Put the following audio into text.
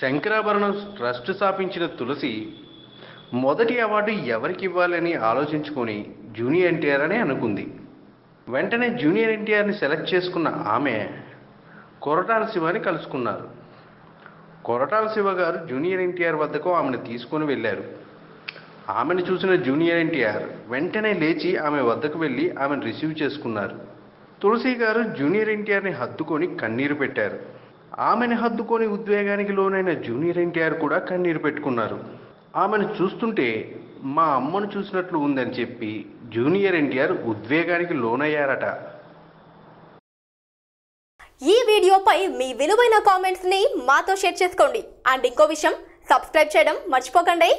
Shankarabharanam trust స్థాపించిన తులసి మొదటి award ఎవరికి ఇవ్వాలని ఆలోచించుకొని జూనియర్ ఎన్టీఆర్ అని అనుకుంది. వెంటనే జూనియర్ ఎన్టీఆర్ని సెలెక్ట్ చేసుకున్న ఆమె కొరటాల శివని కలుసుకున్నారు. కొరటాల శివ గారు జూనియర్ ఎన్టీఆర్ వద్దకు ఆమెను తీసుకొని వెళ్ళారు. ఆమెను చూసిన జూనియర్ ఎన్టీఆర్ వెంటనే లేచి ఆమె వద్దకు వెళ్ళి ఆమెను రిసీవ్ చేసుకున్నారు. తులసి గారు జూనియర్ ఎన్టీఆర్ని హత్తుకొని కన్నీరు పెట్టారు. ఆమెను హత్తుకొని ఉద్వేగానికి లోనైన జూనియర్ ఎన్టీఆర్ కూడా కన్నీరు పెట్టుకున్నారు. ఆమెను చూస్తుంటే మా అమ్మను చూసినట్లు ఉందని చెప్పి జూనియర్ ఎన్టీఆర్ ఉద్వేగానికి లోనయ్యారట. ఈ వీడియోపై మీ విలువైన కామెంట్స్ ని మాతో షేర్ చేసుకోండి. అండ్ ఇంకో విషయం, సబ్స్క్రైబ్ చేయడం మర్చిపోకండి.